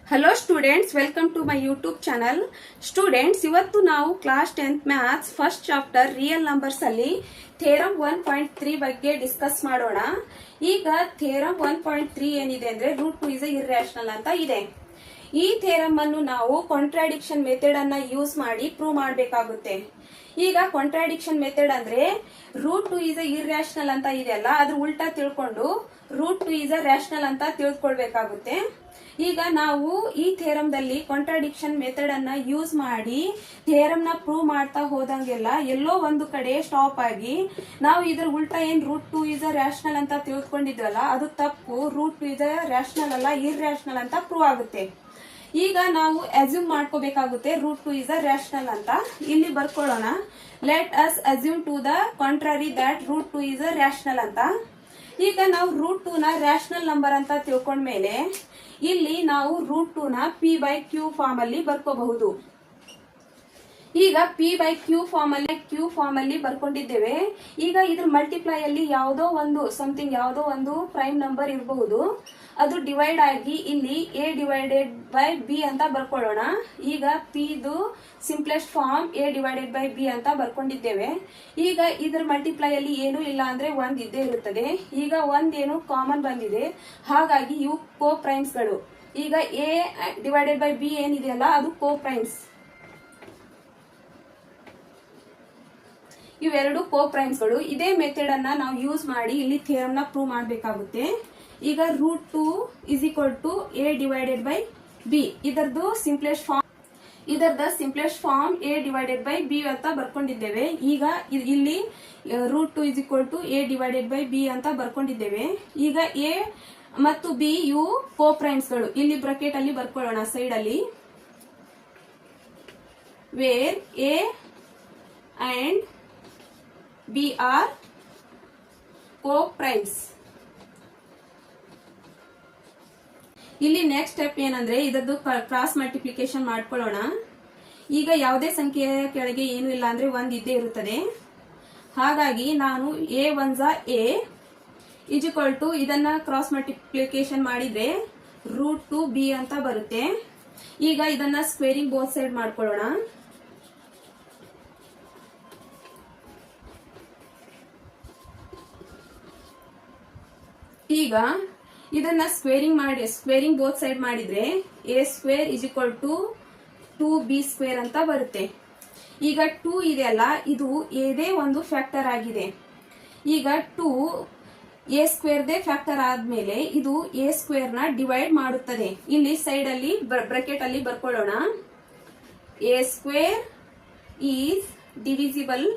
Hello students, welcome to my YouTube channel. Students, ಇವತ್ತು ನಾವು class 10th maths first chapter real numbers ಅಲ್ಲಿ theorem 1.3 ಬಗ್ಗೆ discuss ಮಾಡೋಣ. ಈಗ ಥಿಯರಮ್ 1.3 ಏನಿದೆ ಅಂದ್ರೆ ರೂಟ್ 2 ಇಸ್ ಇರ್ರಾಷನಲ್ ಅಂತ ಇದೆ. ಈ ಥಿಯರಮ್ ಅನ್ನು ನಾವು ಕಾಂಟ್ರಾಡಿಕ್ಷನ್ ಮೆಥಡ್ ಅನ್ನ ಯೂಸ್ ಮಾಡಿ ಪ್ರೂವ್ ಮಾಡಬೇಕಾಗುತ್ತೆ. ಈಗ ಕಾಂಟ್ರಾಡಿಕ್ಷನ್ ಮೆಥಡ್ ಅಂದ್ರೆ ರೂಟ್ 2 ಇಸ್ ಇರ್ರಾಷನಲ್ ಅಂತ ಇದೆಯಲ್ಲ, ಅದ್ರ ಉಲ್ಟಾ ತಿಳ್ಕೊಂಡು ರೂಟ್ 2 ಇಸ್ ರ್ಯಾಷನಲ್ ಅಂತ ತಿಳ್ಕೊಳ್ಬೇಕಾಗುತ್ತೆ. ಈಗ ನಾವು ಈ ಥಿಯರಮ್ ದಲ್ಲಿ ಕಾಂಟ್ರಾಡಿಕ್ಷನ್ ಮೆಥಡ್ ಅನ್ನ ಯೂಸ್ ಮಾಡಿ ಥಿಯರಮ್ ನ ಪ್ರೂವ್ ಮಾಡ್ತಾ ಹೋದಂಗೆಲ್ಲ ಎಲ್ಲೋ ಒಂದು ಕಡೆ ಸ್ಟಾಪ್ ಆಗಿ ನಾವು ಇದ್ರ ಉಲ್ಟಾ ಏನ್ ರೂಟ್ 2 ಇಸ್ ರ್ಯಾಷನಲ್ ಅಂತ ತಿಳ್ಕೊಂಡಿದ್ವಲ್ಲ, ಅದು ತಪ್ಪು. ರೂಟ್ 2 ಇಸ್ ರ್ಯಾಷನಲ್ ಅಲ್ಲ, ಇರ್ರಾಷನಲ್ ಅಂತ ಪ್ರೂವ್ ಆಗುತ್ತೆ. ಈಗ ನಾವು ಅಸ್ಯೂಮ್ ಮಾಡ್ಕೋಬೇಕಾಗುತ್ತೆ ರೂಟ್ 2 ಇಸ್ ರ್ಯಾಷನಲ್ ಅಂತ. ಇಲ್ಲಿ ಬರ್ಕೊಳ್ಳೋಣ, let us assume to the contrary that root 2 is rational ಅಂತ. ಈಗ ನಾವು ರೂಟ್ 2 ನ ರ್ಯಾಷನಲ್ ನಂಬರ್ ಅಂತ ತಿಳ್ಕೊಂಡ್ಮೇಲೆ ಇಲ್ಲಿ ನಾವು ರೂಟ್ 2 ನ ಪಿ ಬೈ ಕ್ಯೂ ಫಾರ್ಮ್ ಅಲ್ಲಿ ಬರ್ಕೋಬಹುದು. ಈಗ ಪಿ ಬೈ ಕ್ಯೂ ಫಾರ್ಮ್ ಅಲ್ಲಿ ಬರ್ಕೊಂಡಿದ್ದೇವೆ. ಈಗ ಇದ್ರ ಮಲ್ಟಿಪ್ಲೈ ಅಲ್ಲಿ ಯಾವುದೋ ಒಂದು ಪ್ರೈಮ್ ನಂಬರ್ ಇರಬಹುದು, ಅದು ಡಿವೈಡ್ ಆಗಿ ಇಲ್ಲಿ ಎ ಡಿವೈಡೆಡ್ ಬೈ ಬಿ ಅಂತ ಬರ್ಕೊಳ್ಳೋಣ. ಈಗ ಪಿ ದು simplest form A divided by B ಅಂತ ಬರ್ಕೊಂಡಿದ್ದೇವೆ. ಈಗ ಇದ್ರ ಮಲ್ಟಿಪ್ಲೈ ಅಲ್ಲಿ ಏನು ಇಲ್ಲ ಅಂದ್ರೆ ಒಂದ್ ಇದ್ದೇ ಇರುತ್ತದೆ. ಈಗ ಒಂದೇನು ಕಾಮನ್ ಬಂದಿದೆ, ಹಾಗಾಗಿ ಇವು ಕೋ ಪ್ರೈಮ್ಸ್ ಗಳು. ಈಗ ಎ ಡಿವೈಡೆಡ್ ಬೈ ಬಿ ಏನಿದೆಯಲ್ಲ, ಅದು ಕೋ ಪ್ರೈಮ್ಸ್. ಇವೆರಡು ಕೋ ಪ್ರೈಮ್ಸ್ ಗಳು. ಇದೇ ಮೆಥಡ್ ಅನ್ನ ನಾವು ಯೂಸ್ ಮಾಡಿ ಇಲ್ಲಿ ಥಿಯರಮ್ ನ ಪ್ರೂವ್ ಮಾಡಬೇಕಾಗುತ್ತೆ. ಈಗ root 2 is equal to A divided by B, ಇದರದ್ದು simplest form A divided by B ಅಂತ ಬರ್ಕೊಂಡಿದ್ದೇವೆ. ಈಗ ಇಲ್ಲಿ root 2 is equal to A divided by B ಅಂತ ಬರ್ಕೊಂಡಿದ್ದೇವೆ. ಈಗ ಎ ಮತ್ತು ಬಿ ಇವು ಕೋ ಪ್ರೈಮ್ಸ್ ಗಳು. ಇಲ್ಲಿ ಬ್ರಾಕೆಟ್ ಅಲ್ಲಿ ಬರ್ಕೊಳ್ಳೋಣ ಸೈಡ್ ಅಲ್ಲಿ, where a and b are coprimes. ಇಲ್ಲಿ ನೆಕ್ಸ್ಟ್ ಸ್ಟೆಪ್ ಏನಂದ್ರೆ ಇದರದ್ದು ಕ್ರಾಸ್ ಮಲ್ಟಿಪ್ಲಿಕೇಶನ್ ಮಾಡ್ಕೊಳ್ಳೋಣ. ಈಗ ಯಾವುದೇ ಸಂಖ್ಯೆಯ ಕೆಳಗೆ ಏನು ಇಲ್ಲ ಅಂದ್ರೆ ಒಂದ್ ಇದ್ದೇ ಇರುತ್ತದೆ. ಹಾಗಾಗಿ ನಾನು a once a is equal to ಇದನ್ನ ಕ್ರಾಸ್ ಮಲ್ಟಿಪ್ಲಿಕೇಶನ್ ಮಾಡಿದ್ರೆ ರೂಟ್ 2 ಬಿ ಅಂತ ಬರುತ್ತೆ. ಈಗ ಇದನ್ನ ಸ್ಕ್ವೇರಿಂಗ್ ಬೋತ್ ಸೈಡ್ ಮಾಡ್ಕೊಳ್ಳೋಣ. ಈಗ ಇದನ್ನ ಸ್ಕ್ವೇರಿಂಗ್ ಬೋತ್ ಸೈಡ್ ಮಾಡಿದ್ರೆ a square is equal to 2b square ಅಂತ ಬರುತ್ತೆ. ಈಗ 2 ಇದೆಯಲ್ಲ, ಇದು ಏದೇ ಒಂದು ಫ್ಯಾಕ್ಟರ್ ಆಗಿದೆ. ಈಗ 2 ಎ ಸ್ಕ್ವೇರ್ ದೇ ಫ್ಯಾಕ್ಟರ್ ಆದ್ಮೇಲೆ ಇದು ಎ ಸ್ಕ್ವೇರ್ ನ ಡಿವೈಡ್ ಮಾಡುತ್ತದೆ. ಇಲ್ಲಿ ಸೈಡ್ ಅಲ್ಲಿ ಬ್ರಾಕೆಟ್ ಅಲ್ಲಿ ಬರ್ಕೊಳ್ಳೋಣ, A square is divisible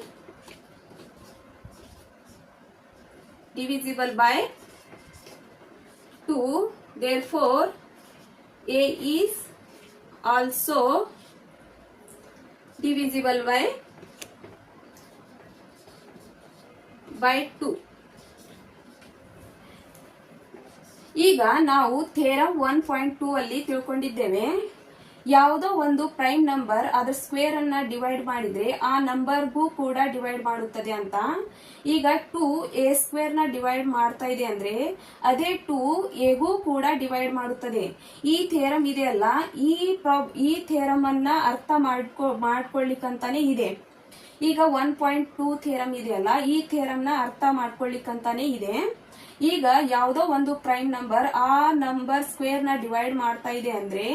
by 2, therefore a is also divisible by 2. ಈಗ ನಾವು ಥಿಯರಮ್ 1.2 ಅಲ್ಲಿ ತಿಳ್ಕೊಂಡಿದ್ದೇವೆ, ಯಾವುದೋ ಒಂದು ಪ್ರೈಮ್ ನಂಬರ್ ಅದರ ಸ್ಕ್ವೇರ್ ಅನ್ನ ಡಿವೈಡ್ ಮಾಡಿದ್ರೆ ಆ ನಂಬರ್ಗೂ ಕೂಡ ಡಿವೈಡ್ ಮಾಡುತ್ತದೆ ಅಂತ. ಈಗ 2 ಎ ಸ್ಕ್ವೇರ್ ನ ಡಿವೈಡ್ ಮಾಡ್ತಾ ಇದೆ ಅಂದ್ರೆ ಅದೇ 2 ಎಗೂ ಕೂಡ ಡಿವೈಡ್ ಮಾಡುತ್ತದೆ. ಈ ಥಿಯರಮ್ ಇದೆಯಲ್ಲ, ಈ ಥಿಯರಮ್ ಅನ್ನ ಅರ್ಥ ಮಾಡ್ಕೊಳ್ಳಿಕ್ಕಂತಾನೆ ಇದೆ. ಈಗ 1.2 ಥಿಯರಮ್ ಇದೆಯಲ್ಲ, ಈ ಥಿಯರಮ್ ನ ಅರ್ಥ ಮಾಡ್ಕೊಳ್ಳಿಕ್ಕಂತಾನೆ ಇದೆ. ಈಗ ಯಾವುದೋ ಒಂದು ಪ್ರೈಮ್ ನಂಬರ್ ಆ ನಂಬರ್ ಸ್ಕ್ವೇರ್ ನ ಡಿವೈಡ್ ಮಾಡ್ತಾ ಇದೆ ಅಂದ್ರೆ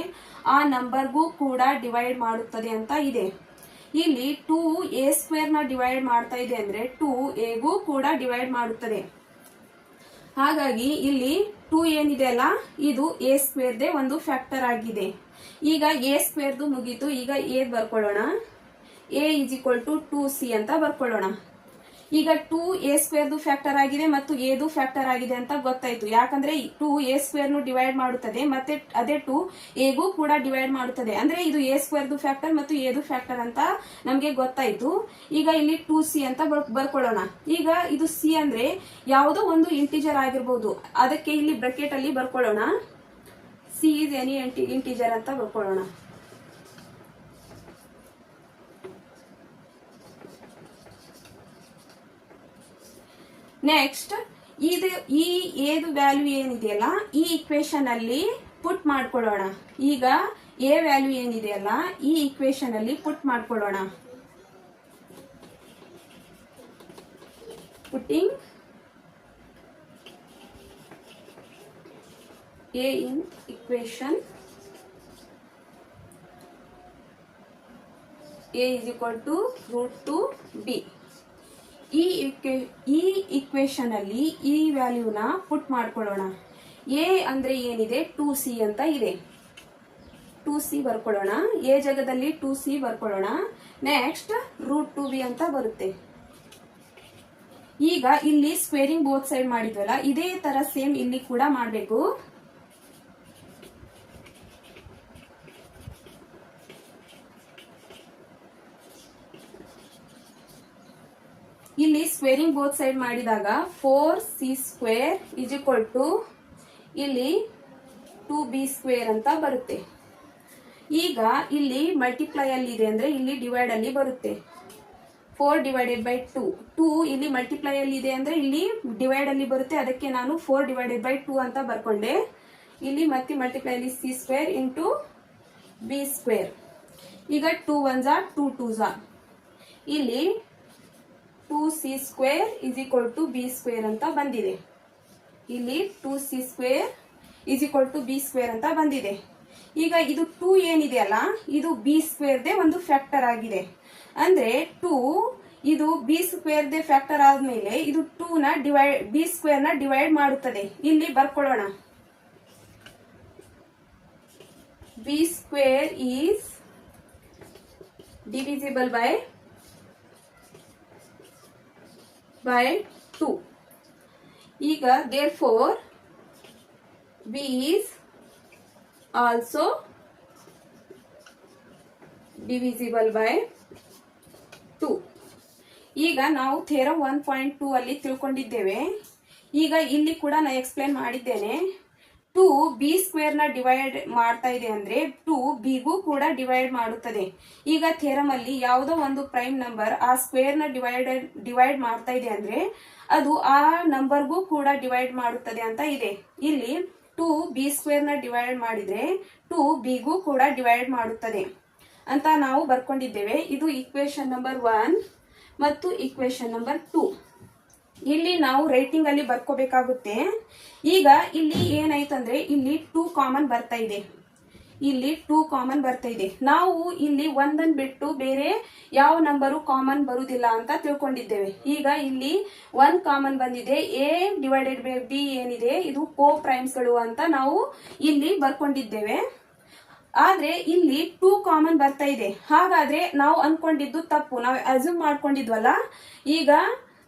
ಆ ನಂಬರ್ಗೂ ಕೂಡ ಡಿವೈಡ್ ಮಾಡುತ್ತದೆ ಅಂತ ಇದೆ. ಇಲ್ಲಿ 2 ಎ ಸ್ಕ್ವೇರ್ ನ ಡಿವೈಡ್ ಮಾಡ್ತಾ ಇದೆ ಅಂದ್ರೆ 2 ಎಗೂ ಕೂಡ ಡಿವೈಡ್ ಮಾಡುತ್ತದೆ. ಹಾಗಾಗಿ ಇಲ್ಲಿ 2 ಏನಿದೆ ಅಲ್ಲ, ಇದು ಎ ಸ್ಕ್ವೇರ್ ದೇ ಒಂದು ಫ್ಯಾಕ್ಟರ್ ಆಗಿದೆ. ಈಗ ಎ ಸ್ಕ್ವೇರ್ ದು ಮುಗೀತು. ಈಗ ಎ ಬರ್ಕೊಳ್ಳೋಣ, A is equal to 2c ಅಂತ ಬರ್ಕೊಳ್ಳೋಣ. ಈಗ 2 ಎ ಸ್ಕ್ವೇರ್ ದು ಫ್ಯಾಕ್ಟರ್ ಆಗಿದೆ ಮತ್ತು ಎ ದು ಫ್ಯಾಕ್ಟರ್ ಆಗಿದೆ ಅಂತ ಗೊತ್ತಾಯ್ತು. ಯಾಕಂದ್ರೆ 2 ಎ ಸ್ಕ್ವೇರ್ ನು ಡಿವೈಡ್ ಮಾಡುತ್ತದೆ ಮತ್ತೆ ಅದೇ 2 ಎಗೂ ಕೂಡ ಡಿವೈಡ್ ಮಾಡುತ್ತದೆ. ಅಂದ್ರೆ ಇದು ಎ ಸ್ಕ್ವೇರ್ ದು ಫ್ಯಾಕ್ಟರ್ ಮತ್ತು ಎ ದು ಫ್ಯಾಕ್ಟರ್ ಅಂತ ನಮ್ಗೆ ಗೊತ್ತಾಯ್ತು. ಈಗ ಇಲ್ಲಿ 2c ಅಂತ ಬರ್ಕೊಳ್ಳೋಣ. ಈಗ ಇದು ಸಿ ಅಂದ್ರೆ ಯಾವುದೋ ಒಂದು ಇಂಟಿಜರ್ ಆಗಿರ್ಬೋದು, ಅದಕ್ಕೆ ಇಲ್ಲಿ ಬ್ರಾಕೆಟ್ ಅಲ್ಲಿ ಬರ್ಕೊಳ್ಳೋಣ, ಸಿ ಇಸ್ ಎನಿ ಇಂಟಿಜರ್ ಅಂತ ಬರ್ಕೊಳ್ಳೋಣ. ನೆಕ್ಸ್ಟ್ ಈ ಎದು ವ್ಯಾಲ್ಯೂ ಏನಿದೆಯಲ್ಲ, ಈ ಇಕ್ವೇಶನ್ ಅಲ್ಲಿ ಪುಟ್ ಮಾಡ್ಕೊಳ್ಳೋಣ. ಈಗ ಎ ವ್ಯಾಲ್ಯೂ ಏನಿದೆಯಲ್ಲ ಈ ಇಕ್ವೇಶನ್ ಅಲ್ಲಿ ಪುಟ್ ಮಾಡ್ಕೊಳ್ಳೋಣ. Putting A in equation a is equal to root 2b. ಈ ಇಕ್ವೇಶನ್ ಅಲ್ಲಿ ಈ ವ್ಯಾಲ್ಯೂನ ಪುಟ್ ಮಾಡ್ಕೊಳ್ಳೋಣ. a ಅಂದ್ರೆ ಏನಿದೆ 2c ಅಂತ ಇದೆ. 2c ಬರ್ಕೊಳ್ಳೋಣ. a ಜಾಗದಲ್ಲಿ 2c ಬರ್ಕೊಳ್ಳೋಣ. ನೆಕ್ಸ್ಟ್ ರೂಟ್ 2b ಅಂತ ಬರುತ್ತೆ. ಈಗ ಇಲ್ಲಿ ಸ್ಕ್ವೇರಿಂಗ್ ಬೋತ್ ಸೈಡ್ ಮಾಡಿದ್ವಲ್ಲ, ಇದೇ ತರ ಸೇಮ್ ಇಲ್ಲಿ ಕೂಡ ಮಾಡಬೇಕು. ಇಲ್ಲಿ ಸ್ಕ್ವೇರಿಂಗ್ ಬೋತ್ ಸೈಡ್ ಮಾಡಿದಾಗ 4c² ಇಸ್ ಈಕ್ವಲ್ ಟು ಇಲ್ಲಿ 2b² ಅಂತ ಬರುತ್ತೆ. ಈಗ ಇಲ್ಲಿ ಮಲ್ಟಿಪ್ಲೈ ಅಲ್ಲಿ ಇದೆ ಅಂದ್ರೆ ಇಲ್ಲಿ ಡಿವೈಡ್ ಅಲ್ಲಿ ಬರುತ್ತೆ. 4 ಡಿವೈಡೆಡ್ ಬೈ 2 ಇಲ್ಲಿ ಮಲ್ಟಿಪ್ಲೈ ಅಲ್ಲಿ ಇದೆ ಅಂದ್ರೆ ಇಲ್ಲಿ ಡಿವೈಡ್ ಅಲ್ಲಿ ಬರುತ್ತೆ. ಅದಕ್ಕೆ ನಾನು 4 ಡಿವೈಡೆಡ್ ಬೈ 2 ಅಂತ ಬರ್ಕೊಂಡೆ. ಇಲ್ಲಿ ಮತ್ತೆ ಮಲ್ಟಿಪ್ಲೈ ಅಲ್ಲಿ c² ಇಂಟು b². ಈಗ 2 1s 2 2s ಇಲ್ಲಿ 2c² is equal to b² ಅಂತ ಬಂದಿದೆ. ಇಲ್ಲಿ 2c² is equal to b² ಅಂತ ಬಂದಿದೆ. ಈಗ ಇದು 2 ಏನಿದೆಯಲ್ಲ ಇದು b² ಒಂದು ಫ್ಯಾಕ್ಟರ್ ಆಗಿದೆ. ಅಂದ್ರೆ 2 ಇದು b² ಫ್ಯಾಕ್ಟರ್ ಆದ್ಮೇಲೆ ಇದು 2 ನ b² ನ ಡಿವೈಡ್ ಮಾಡುತ್ತದೆ. ಇಲ್ಲಿ ಬರ್ಕೊಳ್ಳೋಣ. b² is divisible by 2. ಈಗ therefore b is also divisible by 2. ಈಗ ನಾವು ಥಿಯರಮ್ 1.2 ಅಲ್ಲಿ ತಿಳ್ಕೊಂಡಿದ್ದೇವೆ. ಈಗ ಇಲ್ಲಿ ಕೂಡ ನಾನು ಎಕ್ಸ್ಪ್ಲೇನ್ ಮಾಡಿದ್ದೇನೆ. 2 b² ನ ಡಿವೈಡ್ ಮಾಡ್ತಾ ಇದೆ ಅಂದ್ರೆ 2 b ಗೂ ಕೂಡ ಡಿವೈಡ್ ಮಾಡುತ್ತದೆ. ಈಗ ಥಿಯರಮ್ ಅಲ್ಲಿ ಯಾವುದೋ ಒಂದು ಪ್ರೈಮ್ ನಂಬರ್ ಆ ಸ್ಕ್ವೇರ್ ನ ಡಿವೈಡ್ ಮಾಡ್ತಾ ಇದೆ ಅಂದ್ರೆ ಅದು ಆ ನಂಬರ್ಗೂ ಕೂಡ ಡಿವೈಡ್ ಮಾಡುತ್ತದೆ ಅಂತ ಇದೆ. ಇಲ್ಲಿ 2 b² ನ ಡಿವೈಡ್ ಮಾಡಿದ್ರೆ 2 b ಗೂ ಕೂಡ ಡಿವೈಡ್ ಮಾಡುತ್ತದೆ ಅಂತ ನಾವು ಬರ್ಕೊಂಡಿದ್ದೇವೆ. ಇದು ಇಕ್ವೇಶನ್ ನಂಬರ್ 1 ಮತ್ತು ಇಕ್ವೇಶನ್ ನಂಬರ್ 2. ಇಲ್ಲಿ ನಾವು ರೈಟಿಂಗ್ ಅಲ್ಲಿ ಬರ್ಕೋಬೇಕಾಗುತ್ತೆ. ಈಗ ಇಲ್ಲಿ ಏನಾಯ್ತಂದ್ರೆ ಇಲ್ಲಿ 2 ಕಾಮನ್ ಬರ್ತಾ ಇದೆ. ಇಲ್ಲಿ 2 ಕಾಮನ್ ಬರ್ತಾ ಇದೆ. ನಾವು ಇಲ್ಲಿ ಒಂದನ್ನು ಬಿಟ್ಟು ಬೇರೆ ಯಾವ ನಂಬರು ಕಾಮನ್ ಬರುವುದಿಲ್ಲ ಅಂತ ತಿಳ್ಕೊಂಡಿದ್ದೇವೆ. ಈಗ ಇಲ್ಲಿ 1 ಕಾಮನ್ ಬಂದಿದೆ. a ಡಿವೈಡೆಡ್ ಬೈ b ಏನಿದೆ ಇದು ಕೋ ಪ್ರೈಮ್ಸ್ ಗಳು ಅಂತ ನಾವು ಇಲ್ಲಿ ಬರ್ಕೊಂಡಿದ್ದೇವೆ. ಆದ್ರೆ ಇಲ್ಲಿ 2 ಕಾಮನ್ ಬರ್ತಾ ಇದೆ. ಹಾಗಾದ್ರೆ ನಾವು ಅನ್ಕೊಂಡಿದ್ದು ತಪ್ಪು. ನಾವು ಅಸ್ಯೂಮ್ ಮಾಡ್ಕೊಂಡಿದ್ವಲ್ಲ, ಈಗ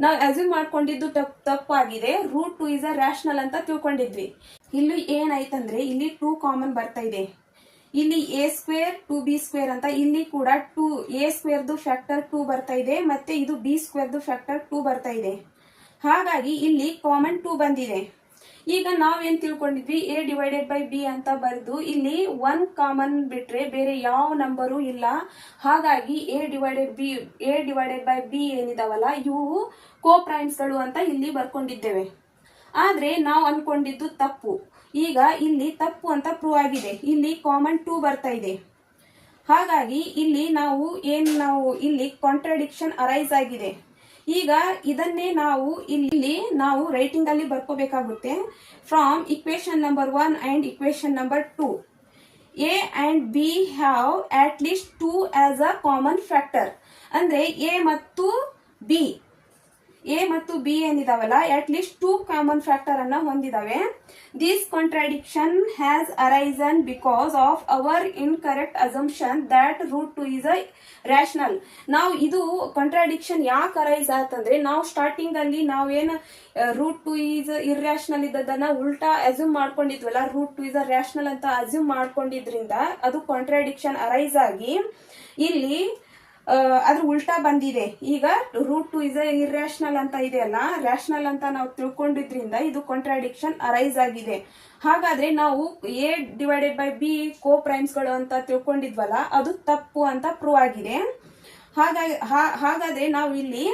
ನಾವು ಅಸ್ಯೂಮ್ ಮಾಡ್ಕೊಂಡಿದ್ದು ತಪ್ಪಾಗಿದೆ. ರೂಟ್ 2 ಇಸ್ ಅ ರ್ಯಾಷನಲ್ ಅಂತ ತಿಳ್ಕೊಂಡಿದ್ವಿ. ಇಲ್ಲಿ ಏನಾಯ್ತಂದ್ರೆ ಇಲ್ಲಿ 2 ಕಾಮನ್ ಬರ್ತಾ ಇದೆ. ಇಲ್ಲಿ a² 2b² ಅಂತ ಇಲ್ಲಿ ಕೂಡ 2 a² ಫ್ಯಾಕ್ಟರ್ 2 ಬರ್ತಾ ಇದೆ. ಮತ್ತೆ ಇದು b² ಫ್ಯಾಕ್ಟರ್ 2 ಬರ್ತಾ ಇದೆ. ಹಾಗಾಗಿ ಇಲ್ಲಿ ಕಾಮನ್ 2 ಬಂದಿದೆ. ಈಗ ನಾವೇನ್ ತಿಳ್ಕೊಂಡಿದ್ವಿ a ಡಿವೈಡೆಡ್ ಬೈ b ಅಂತ ಬರೆದು ಇಲ್ಲಿ 1 ಕಾಮನ್ ಬಿಟ್ರೆ ಬೇರೆ ಯಾವ ನಂಬರು ಇಲ್ಲ. ಹಾಗಾಗಿ a ಡಿವೈಡೆಡ್ ಬೈ b ಏನಿದಾವಲ್ಲ ಇವು ಕೋ ಪ್ರೈಮ್ಸ್ ಗಳು ಅಂತ ಇಲ್ಲಿ ಬರ್ಕೊಂಡಿದ್ದೇವೆ. ಆದ್ರೆ ನಾವು ಅನ್ಕೊಂಡಿದ್ದು ತಪ್ಪು. ಈಗ ಇಲ್ಲಿ ತಪ್ಪು ಅಂತ ಪ್ರೂವ್ ಆಗಿದೆ. ಇಲ್ಲಿ ಕಾಮನ್ 2 ಬರ್ತಾ ಇದೆ. ಹಾಗಾಗಿ ಇಲ್ಲಿ ನಾವು ಇಲ್ಲಿ ಕಾಂಟ್ರಾಡಿಕ್ಷನ್ ಅರೈಸ್ ಆಗಿದೆ. ಈಗ ಇದನ್ನೇ ನಾವು ರೈಟಿಂಗ್ ಅಲ್ಲಿ ಬರ್ಕೋಬೇಕಾಗುತ್ತೆ. From equation number 1 and equation number 2 a and b have at least 2 as a common factor. ಅಂದ್ರೆ a ಮತ್ತು b ಏನಿದಾವಲ್ಲ ಅಟ್ ಲೀಸ್ಟ್ 2 ಕಾಮನ್ ಫ್ಯಾಕ್ಟರ್ ಅನ್ನ ಹೊಂದಿದಾವೆ. This contradiction has arisen because of our incorrect assumption that root 2 is a rational. ನಾವು ಇದು contradiction ಯಾಕೆ arise ಆತಂದ್ರೆ ನಾವು ಸ್ಟಾರ್ಟಿಂಗ್ ಅಲ್ಲಿ ನಾವೇನ್ ರೂಟ್ 2 ಈಸ್ ಇರ್ಯಾಷನಲ್ ಇದ್ದದನ್ನ ಉಲ್ಟಾ ಅಸ್ಯೂಮ್ ಮಾಡ್ಕೊಂಡಿದ್ವಲ್ಲ, ರೂಟ್ 2 ಇಸ್ ಅ ರ್ಯಾಷನಲ್ ಅಂತ ಅಸ್ಯೂಮ್ ಮಾಡ್ಕೊಂಡಿದ್ರಿಂದ ಅದು ಕಾಂಟ್ರಾಡಿಕ್ಷನ್ ಅರೈಸ್ ಆಗಿ ಇಲ್ಲಿ ಅದ್ರ ಉಲ್ಟಾ ಬಂದಿದೆ. ಈಗ ರೂಟ್ 2 ಇಸ್ ಇರ್ಯಾಷನಲ್ ಅಂತ ಇದೆಯಲ್ಲ, ರ್ಯಾಷನಲ್ ಅಂತ ನಾವು ತಿಳ್ಕೊಂಡಿದ್ರಿಂದ ಇದು ಕಾಂಟ್ರಾಡಿಕ್ಷನ್ ಅರೈಸ್ ಆಗಿದೆ. ಹಾಗಾದ್ರೆ ನಾವು a divided by b coprimes ಗಳು ಅಂತ ತಿಳ್ಕೊಂಡಿದ್ವಲ್ಲ ಅದು ತಪ್ಪು ಅಂತ ಪ್ರೂವ್ ಆಗಿದೆ. ಹಾಗಾದ್ರೆ ನಾವು ಇಲ್ಲಿ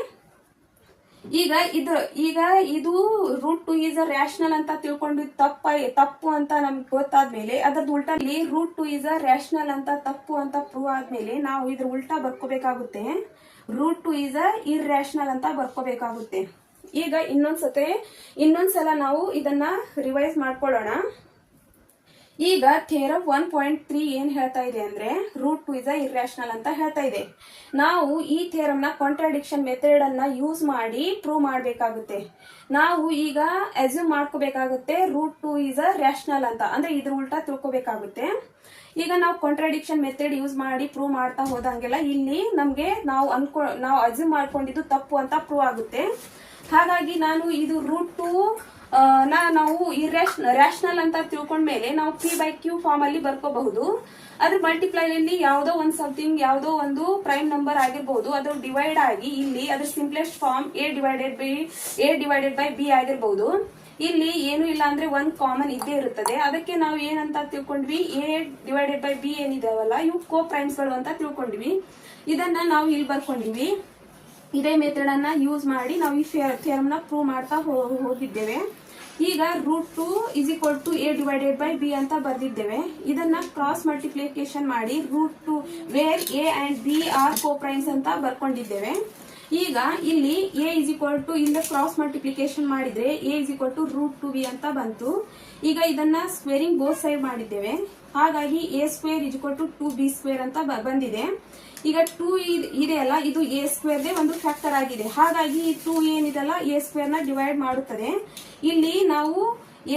ಈಗ ಇದು ರೂಟ್ 2 ಈಸ್ ಅ ರ್ಯಾಷನಲ್ ಅಂತ ತಿಳ್ಕೊಂಡು ತಪ್ಪು ಅಂತ ನಮ್ಗೆ ಗೊತ್ತಾದ್ಮೇಲೆ ಅದ್ರದ್ದು ಉಲ್ಟಲ್ಲಿ ರೂಟ್ 2 ಈಸ್ ಅ ರ್ಯಾಷನಲ್ ಅಂತ ತಪ್ಪು ಅಂತ ಪ್ರೂವ್ ಆದ್ಮೇಲೆ ನಾವು ಇದ್ರ ಉಲ್ಟಾ ಬರ್ಕೋಬೇಕಾಗುತ್ತೆ. ರೂಟ್ 2 ಈಸ್ ಅ ಇರ್ರ್ಯಾಷನಲ್ ಅಂತ ಬರ್ಕೋಬೇಕಾಗುತ್ತೆ. ಈಗ ಇನ್ನೊಂದ್ಸಲ ನಾವು ಇದನ್ನ ರಿವೈಸ್ ಮಾಡ್ಕೊಳ್ಳೋಣ. ಈಗ ಥಿಯರಮ್ 1.3 ಏನ್ ಹೇಳ್ತಾ ಇದೆ ಅಂದ್ರೆ ರೂಟ್ 2 ಇಸ್ ಅ ಇರ್ರ್ಯಾಷನಲ್ ಅಂತ ಹೇಳ್ತಾ ಇದೆ. ನಾವು ಈ ಥಿಯರಮ್ ನ ಕಾಂಟ್ರಾಡಿಕ್ಷನ್ ಮೆಥಡ್ ಅನ್ನ ಯೂಸ್ ಮಾಡಿ ಪ್ರೂವ್ ಮಾಡಬೇಕಾಗುತ್ತೆ. ನಾವು ಈಗ ಅಸ್ಯೂಮ್ ಮಾಡ್ಕೋಬೇಕಾಗುತ್ತೆ ರೂಟ್ 2 ಇಸ್ ಅ ರ್ಯಾಷನಲ್ ಅಂತ, ಅಂದ್ರೆ ಇದ್ರ ಉಲ್ಟಾ ತಿಳ್ಕೋಬೇಕಾಗುತ್ತೆ. ಈಗ ನಾವು ಕಾಂಟ್ರಾಡಿಕ್ಷನ್ ಮೆಥಡ್ ಯೂಸ್ ಮಾಡಿ ಪ್ರೂವ್ ಮಾಡ್ತಾ ಹೋದಂಗೆಲ್ಲ ಇಲ್ಲಿ ನಮ್ಗೆ ನಾವು ಅಸ್ಯೂಮ್ ಮಾಡ್ಕೊಂಡಿದ್ದು ತಪ್ಪು ಅಂತ ಪ್ರೂವ್ ಆಗುತ್ತೆ. ಹಾಗಾಗಿ ನಾನು ಇದು ರೂಟ್ 2 ನಾವು ರ್ಯಾಷನಲ್ ಅಂತ ತಿಳ್ಕೊಂಡ್ಮೇಲೆ ನಾವು P/Q ಫಾರ್ಮ್ ಅಲ್ಲಿ ಬರ್ಕೋಬಹುದು. ಅದ್ರ ಮಲ್ಟಿಪ್ಲೈ ಅಲ್ಲಿ ಯಾವುದೋ ಒಂದು ಪ್ರೈಮ್ ನಂಬರ್ ಆಗಿರಬಹುದು, ಅದು ಡಿವೈಡ್ ಆಗಿ ಇಲ್ಲಿ ಅದ್ರ simplest form A divided by B ಆಗಿರಬಹುದು. ಇಲ್ಲಿ ಏನು ಇಲ್ಲ ಅಂದ್ರೆ ಒಂದು ಕಾಮನ್ ಇದ್ದೇ ಇರುತ್ತದೆ. ಅದಕ್ಕೆ ನಾವು ಏನಂತ ತಿಳ್ಕೊಂಡ್ವಿ, A ಡಿವೈಡೆಡ್ ಬೈ B ಏನಿದಾವಲ್ಲ ಇವು ಕೋ ಪ್ರೈಮ್ಸ್ ಗಳು ಅಂತ ತಿಳ್ಕೊಂಡ್ವಿ. ಇದನ್ನ ನಾವು ಇಲ್ಲಿ ಬರ್ಕೊಂಡಿವಿ. ಇದೇ ಮೆಥಡ್ ಅನ್ನ ಯೂಸ್ ಮಾಡಿ ನಾವು ಈ ಥಿಯರಮ್ ನ ಪ್ರೂವ್ ಮಾಡ್ತಾ ಹೋಗಿದ್ದೇವೆ. ಈಗ root 2 is equal to A divided by B ಅಂತ ಬರ್ದಿದ್ದೇವೆ. ಇದನ್ನ ಕ್ರಾಸ್ ಮಲ್ಟಿಪ್ಲಿಕೇಶನ್ ಮಾಡಿ root 2 where A and B are coprimes ಅಂತ ಬರ್ಕೊಂಡಿದ್ದೇವೆ. ಈಗ ಇಲ್ಲಿ A ಇಸ್ ಈಕ್ವಲ್ ಟು ಇಂದ ಕ್ರಾಸ್ ಮಲ್ಟಿಪ್ಲಿಕೇಶನ್ ಮಾಡಿದ್ರೆ A is equal to root 2B ಅಂತ ಬಂತು. ಈಗ ಇದನ್ನ ಸ್ಕ್ವೇರಿಂಗ್ ಬೋತ್ ಸೈಡ್ ಮಾಡಿದ್ದೇವೆ. ಹಾಗಾಗಿ A square is equal to 2B square ಅಂತ ಬಂದಿದೆ. ಈಗ 2 ಇದೆಯಲ್ಲ ಇದು A ಸ್ಕ್ವೇರ್ ದೇ ಒಂದು ಫ್ಯಾಕ್ಟರ್ ಆಗಿದೆ. ಹಾಗಾಗಿ 2 ಏನಿದೆಲ್ಲ A ಸ್ಕ್ವೇರ್ ನ ಡಿವೈಡ್ ಮಾಡುತ್ತದೆ. ಇಲ್ಲಿ ನಾವು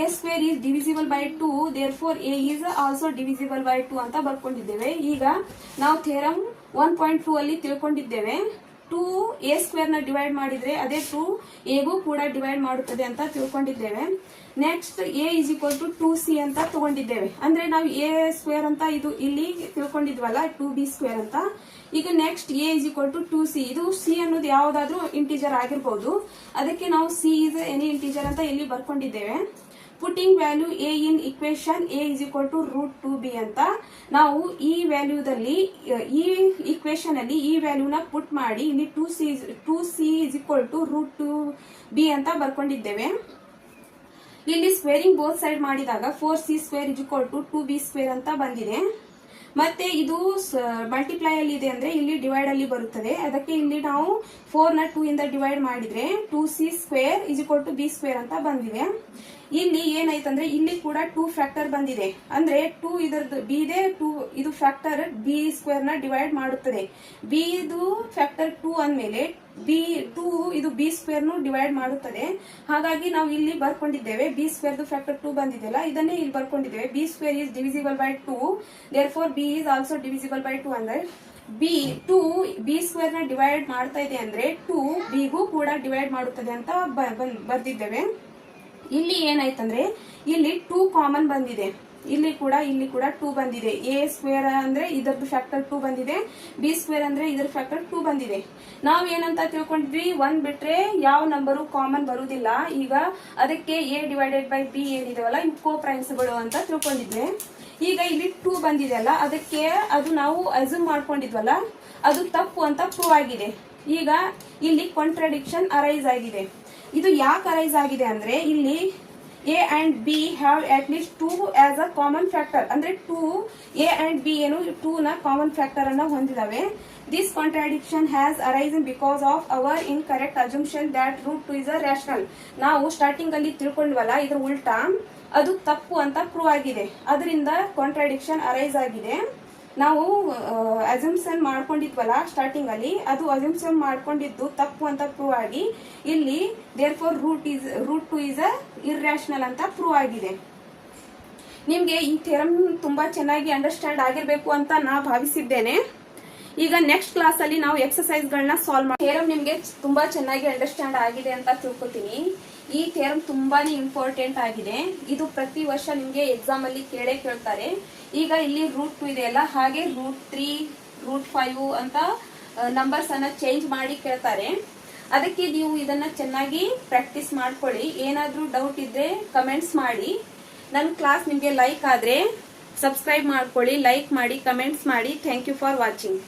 A square is divisible by 2, therefore A is also divisible by 2 ಅಂತ ಬರ್ಕೊಂಡಿದ್ದೇವೆ. ಈಗ ನಾವು ಥಿಯರಮ್ 1.2 ಅಲ್ಲಿ ತಿಳ್ಕೊಂಡಿದ್ದೇವೆ 2 A ಸ್ಕ್ವೇರ್ ನ ಡಿವೈಡ್ ಮಾಡಿದ್ರೆ ಅದೇ 2 A ಗೂ ಕೂಡ ಡಿವೈಡ್ ಮಾಡುತ್ತದೆ ಅಂತ ತಿಳ್ಕೊಂಡಿದ್ದೇವೆ. Next A is equal to 2C ಅಂತ ತಗೊಂಡಿದ್ದೇವೆ. ಅಂದ್ರೆ ನಾವು A ಸ್ಕ್ವೇರ್ ಅಂತ ಇದು ಇಲ್ಲಿ ತಿಳ್ಕೊಂಡಿದ್ವಲ್ಲ 2B ಸ್ಕ್ವೇರ್ ಅಂತ. ಈಗ next A is equal to 2C. ಇದು C ಅನ್ನೋದು ಯಾವ್ದಾದ್ರು ಇಂಟಿಜರ್ ಆಗಿರ್ಬೋದು. ಅದಕ್ಕೆ ನಾವು C ಇಸ್ ಎನಿ ಇಂಟಿಜರ್ ಅಂತ ಇಲ್ಲಿ ಬರ್ಕೊಂಡಿದ್ದೇವೆ. Putting value A in equation A is equal to root 2B ಅಂತ ನಾವು ಈ ವ್ಯಾಲ್ಯೂದಲ್ಲಿ ಈ ಇಕ್ವೇಶನ್ ಅಲ್ಲಿ ಈ ವ್ಯಾಲ್ಯೂನ ಪುಟ್ ಮಾಡಿ ಇಲ್ಲಿ 2C is equal to root 2B ಅಂತ ಬರ್ಕೊಂಡಿದ್ದೇವೆ. ಇಲ್ಲಿ ಸ್ಕ್ವೇರಿಂಗ್ ಬೋತ್ ಸೈಡ್ ಮಾಡಿದಾಗ 4C square is equal to 2B square ಅಂತ ಬಂದಿದೆ. ಮತ್ತೆ ಇದು ಮಲ್ಟಿಪ್ಲೈ ಅಲ್ಲಿ ಇದೆ ಅಂದ್ರೆ ಇಲ್ಲಿ ಡಿವೈಡ್ ಅಲ್ಲಿ ಬರುತ್ತದೆ. ಅದಕ್ಕೆ ಇಲ್ಲಿ ನಾವು 4 ನ 2 ಇಂದ ಡಿವೈಡ್ ಮಾಡಿದ್ರೆ 2C square is equal to B square ಅಂತ ಬಂದಿದೆ. ಇಲ್ಲಿ ಏನಾಯ್ತಂದ್ರೆ ಇಲ್ಲಿ ಕೂಡ 2 ಫ್ಯಾಕ್ಟರ್ ಬಂದಿದೆ. ಅಂದ್ರೆ 2 ಇದರದ್ದು B ಇದೆ 2 ಇದು ಫ್ಯಾಕ್ಟರ್ B ಸ್ಕ್ವೇರ್ ನ ಡಿವೈಡ್ ಮಾಡುತ್ತದೆ. B ಇದು ಫ್ಯಾಕ್ಟರ್ 2 ಅಂದ್ಮೇಲೆ B2 ಇದು B ಸ್ಕ್ವೇರ್ ನು ಡಿವೈಡ್ ಮಾಡುತ್ತದೆ. ಹಾಗಾಗಿ ನಾವು ಇಲ್ಲಿ ಬರ್ಕೊಂಡಿದ್ದೇವೆ B ಸ್ಕ್ವೇರ್ ಫ್ಯಾಕ್ಟರ್ 2 ಬಂದಿದೆಯಲ್ಲ ಇದನ್ನೇ ಇಲ್ಲಿ ಬರ್ಕೊಂಡಿದ್ದೇವೆ. B square is divisible by 2, therefore B is also divisible by 2 ಅಂದ್ರೆ B ಸ್ಕ್ವೇರ್ ನ ಡಿವೈಡ್ ಮಾಡ್ತಾ ಇದೆ ಅಂದ್ರೆ 2 B ಗೂ ಕೂಡ ಡಿವೈಡ್ ಮಾಡುತ್ತದೆ ಅಂತ ಬರ್ದಿದ್ದೇವೆ. ಇಲ್ಲಿ ಏನಾಯ್ತಂದ್ರೆ ಇಲ್ಲಿ 2 ಕಾಮನ್ ಬಂದಿದೆ. ಇಲ್ಲಿ ಕೂಡ 2 ಬಂದಿದೆ. A ಸ್ಕ್ವೇರ್ ಅಂದ್ರೆ ಇದರದ್ದು ಫ್ಯಾಕ್ಟರ್ 2 ಬಂದಿದೆ. B ಸ್ಕ್ವೇರ್ ಅಂದ್ರೆ ಇದರ ಫ್ಯಾಕ್ಟರ್ 2 ಬಂದಿದೆ. ನಾವ್ ಏನಂತ ತಿಳ್ಕೊಂಡ್ವಿ, 1 ಬಿಟ್ರೆ ಯಾವ ನಂಬರು ಕಾಮನ್ ಬರುವುದಿಲ್ಲ. ಈಗ ಅದಕ್ಕೆ A ಡಿವೈಡೆಡ್ ಬೈ B ಏನಿದಾವಲ್ಲ ಇವು ಕೋ ಪ್ರೈಮ್ಸ್ ಗಳು ಅಂತ ತಿಳ್ಕೊಂಡಿದ್ವಿ. ಈಗ ಇಲ್ಲಿ 2 ಬಂದಿದೆ ಅಲ್ಲ, ಅದಕ್ಕೆ ಅದು ನಾವು ಅಸ್ಯೂಮ್ ಮಾಡ್ಕೊಂಡಿದ್ವಲ್ಲ ಅದು ತಪ್ಪು ಅಂತ ಪ್ರೂವ್ ಆಗಿದೆ. ಈಗ ಇಲ್ಲಿ ಕಾಂಟ್ರಾಡಿಕ್ಷನ್ ಅರೈಸ್ ಆಗಿದೆ. ಇದು ಯಾಕೆ ಅರೈಸ್ ಆಗಿದೆ ಅಂದ್ರೆ ಇಲ್ಲಿ A and B have at least 2 as a common factor. ಅಂದ್ರೆ 2 A and B ಏನು 2 ನ ಕಾಮನ್ ಫ್ಯಾಕ್ಟರ್ ಅನ್ನ ಹೊಂದಿದಾವೆ. This contradiction has arisen because of our incorrect assumption that root 2 is a rational. ನಾವು ಸ್ಟಾರ್ಟಿಂಗ್ ಅಲ್ಲಿ ತಿಳ್ಕೊಂಡ್ವಲ್ಲ ಇದ್ರ ಉಲ್ಟಾ ಅದು ತಪ್ಪು ಅಂತ ಪ್ರೂವ್ ಆಗಿದೆ. ಅದರಿಂದ ಕಾಂಟ್ರಾಡಿಕ್ಷನ್ ಅರೈಸ್ ಆಗಿದೆ. ನಾವು ಅಸಂಪ್ಷನ್ ಮಾಡ್ಕೊಂಡಿದ್ವಲ್ಲ ಸ್ಟಾರ್ಟಿಂಗ್ ಅಲ್ಲಿ, ಅದು ಅಸಂಪ್ಷನ್ ಮಾಡ್ಕೊಂಡಿದ್ದು ತಪ್ಪು ಅಂತ ಪ್ರೂವ್ ಆಗಿ ಇಲ್ಲಿ therefore root 2 is a irrational ಅಂತ ಪ್ರೂವ್ ಆಗಿದೆ. ನಿಮ್ಗೆ ಈ ಥಿಯರಮ್ ತುಂಬಾ ಚೆನ್ನಾಗಿ ಅಂಡರ್ಸ್ಟ್ಯಾಂಡ್ ಆಗಿರ್ಬೇಕು ಅಂತ ನಾ ಭಾವಿಸಿದ್ದೇನೆ. ಈಗ ನೆಕ್ಸ್ಟ್ ಕ್ಲಾಸ್ ಅಲ್ಲಿ ನಾವು ಎಕ್ಸರ್ಸೈಸ್ ಗಳನ್ನ ಸಾಲ್ವ್ ಮಾಡಿ ಥಿಯರಮ್ ನಿಮ್ಗೆ ತುಂಬಾ ಚೆನ್ನಾಗಿ ಅಂಡರ್ಸ್ಟ್ಯಾಂಡ್ ಆಗಿದೆ ಅಂತ ತಿಳ್ಕೊತೀನಿ. ಈ ಥಿಯರಮ್ ತುಂಬಾನೇ ಇಂಪಾರ್ಟೆಂಟ್ ಆಗಿದೆ. ಇದು ಪ್ರತಿ ವರ್ಷ ನಿಮ್ಗೆ ಎಕ್ಸಾಮ್ ಅಲ್ಲಿ ಕೇಳ್ತಾರೆ. ಈಗ ಇಲ್ಲಿ ರೂಟ್ 2 ಇದೆಯಲ್ಲ, ಹಾಗೆ ರೂಟ್ 3 ರೂಟ್ 5 ಅಂತ ನಂಬರ್ಸ್ ಅನ್ನ ಚೇಂಜ್ ಮಾಡಿ ಕೇಳ್ತಾರೆ. ಅದಕ್ಕೆ ನೀವು ಇದನ್ನ ಚೆನ್ನಾಗಿ ಪ್ರಾಕ್ಟೀಸ್ ಮಾಡ್ಕೊಳ್ಳಿ. ಏನಾದ್ರೂ ಡೌಟ್ ಇದ್ರೆ ಕಮೆಂಟ್ಸ್ ಮಾಡಿ. ನನ್ನ ಕ್ಲಾಸ್ ನಿಮ್ಗೆ ಲೈಕ್ ಆದ್ರೆ ಸಬ್ಸ್ಕ್ರೈಬ್ ಮಾಡ್ಕೊಳ್ಳಿ, ಲೈಕ್ ಮಾಡಿ, ಕಮೆಂಟ್ಸ್ ಮಾಡಿ. Thank you for watching.